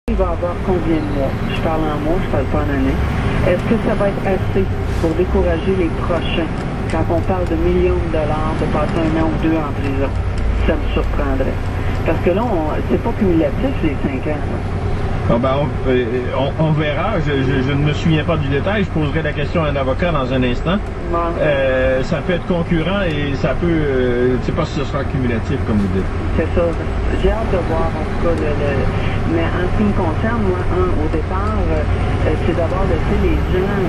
Il va avoir combien de mois? Je parle en mois, je parle pas en année. Est-ce que ça va être assez pour décourager les prochains quand on parle de millions de dollars de passer 1 an ou 2 en prison? Ça me surprendrait. Parce que là, c'est pas cumulatif les 5 ans. Là. Bon, ben, on verra. Je ne me souviens pas du détail. Je poserai la question à un avocat dans un instant. Bon. Ça peut être concurrent et ça peut... je ne sais pas si ce sera cumulatif, comme vous dites. C'est ça. J'ai hâte de voir, en tout cas, mais en ce qui me concerne, moi, au départ, c'est d'avoir laissé les gens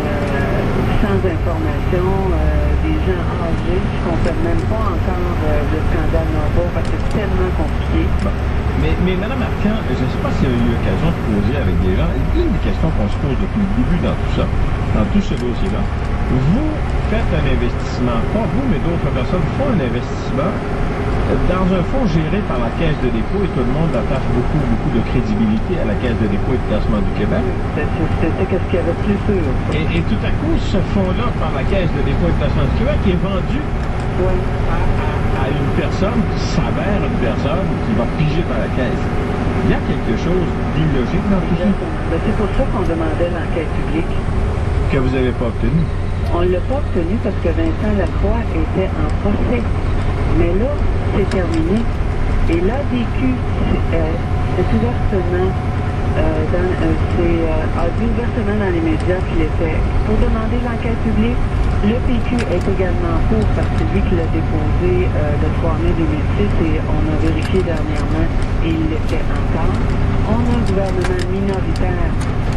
sans information, des gens âgés qui ne comprennent même pas encore le scandale Nova parce que c'est tellement compliqué. Bon. Mais Mme Arcan, je ne sais pas si vous avez eu l'occasion de poser avec des gens, une des questions qu'on se pose depuis le début dans tout ça, dans tout ce dossier-là, vous faites un investissement, pas vous, mais d'autres personnes font un investissement dans un fonds géré par la Caisse de dépôt et tout le monde attache beaucoup de crédibilité à la Caisse de dépôt et de placement du Québec. C'était qu'est-ce qu'il y avait de plus sûr. Et tout à coup, ce fonds-là, par la Caisse de dépôt et de placement du Québec, est vendu à une personne qui s'avère une personne qui va piger par la Caisse. Il y a quelque chose d'illogique dans tout ça. C'est pour ça qu'on demandait l'enquête publique. Que vous n'avez pas obtenu. On ne l'a pas obtenu parce que Vincent Lacroix était en procès. Mais là, c'est terminé. Et l'ADQ est ouvertement a dit ouvertement dans les médias qu'il était pour demander l'enquête publique. Le PQ est également pour parce que c'est lui qui l'a déposé le 3 mai 2006 et on a vérifié dernièrement et il l'était encore. On a un gouvernement minoritaire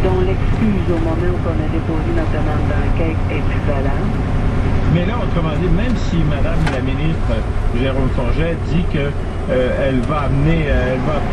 dont l'excuse au moment où on a déposé notre demande d'enquête est plus valable. Mais là, autrement dit, même si Mme la ministre Jérôme Forget dit que elle va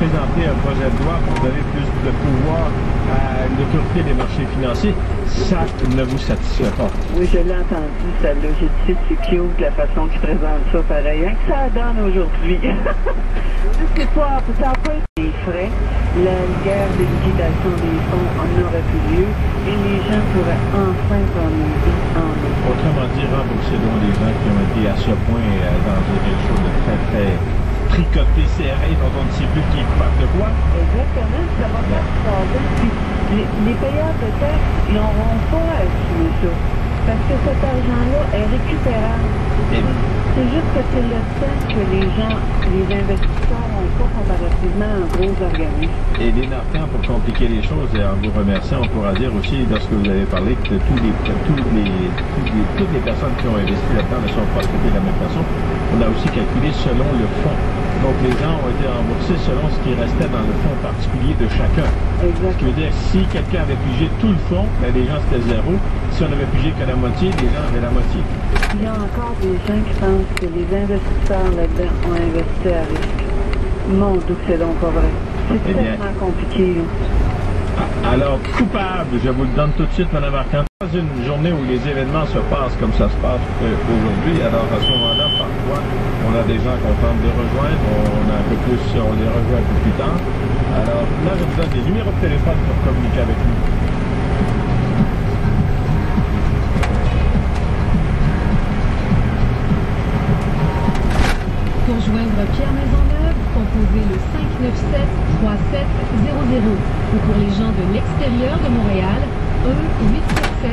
présenter un projet de loi pour donner plus de pouvoir à l'autorité des marchés financiers, ça ne vous satisfait pas. Oui, je l'ai entendu, celle-là. J'ai dit, c'est cute la façon qu'il présente ça, pareil. Hein, que ça donne aujourd'hui. C'est pas, ça n'a pas été des frais. La guerre de liquidation des fonds en aurait plus lieu et les gens pourraient enfin prendre une vie en eux. Autrement dit, rembourser donc les gens qui ont été à ce point dans quelque chose de très, très tricoté, serré, dont on ne sait plus qui est coupable de quoi. Exactement, ça va faire passer. Puis les payeurs de taxes, ils n'auront pas à assumer ça. Parce que cet argent-là est récupérable. C'est juste que c'est le temps que les gens, les investisseurs n'ont pas comparativement un gros organisme. Et les Arcan, pour compliquer les choses, et en vous remerciant, on pourra dire aussi, lorsque vous avez parlé, que toutes les personnes qui ont investi là-dedans ne sont pas traitées de la même façon. On a aussi calculé selon le fonds. Donc les gens ont été remboursés selon ce qui restait dans le fonds particulier de chacun. Exactement. Ce qui veut dire, si quelqu'un avait pigé tout le fonds, ben, les gens c'était zéro. Si on avait pigé que la moitié, les gens avaient la moitié. Il y a encore des gens qui pensent que les investisseurs là-dedans ont investi à risque. Mon Dieu, c'est donc pas vrai. C'est tellement compliqué. Alors, coupable, je vous le donne tout de suite, Mme Arcan. Pas une journée où les événements se passent comme ça se passe aujourd'hui. Alors, à ce moment-là, parfois, on a des gens qu'on tente de rejoindre. On a un peu plus, on les rejoint un peu plus tard. Alors, là, je vous donne des numéros de téléphone pour communiquer avec nous. Pour joindre Pierre Maisonneuve, composez le 597-3700. Ou pour les gens de l'extérieur de Montréal, 1-877-597-3700.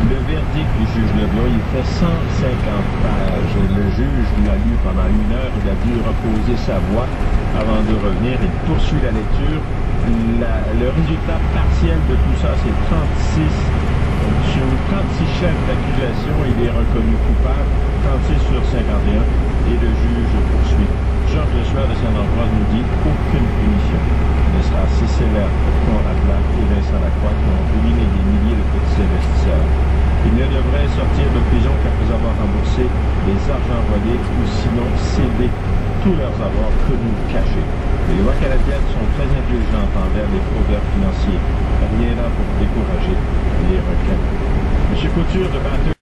Le verdict du juge Leblanc, il fait 150 pages. Le juge l'a lu pendant 1 heure. Il a dû reposer sa voix avant de revenir. Il poursuit la lecture. Le résultat partiel de tout ça, c'est 36 chefs d'accusation. Il est reconnu coupable, 36 sur 51. Et le juge poursuit. Georges Lesueur de Saint-Ambroise nous dit aucune punition ne sera assez sévère pour Conrad Black et Vincent Lacroix qui ont ruiné des milliers de petits investisseurs. Ils ne devraient sortir de prison qu'après avoir remboursé les argents volés ou sinon cédé tous leurs avoirs connus ou cachés. Les lois canadiennes sont très indulgentes envers les fraudeurs financiers. Rien là pour décourager les requins. M. Couture de Batteux.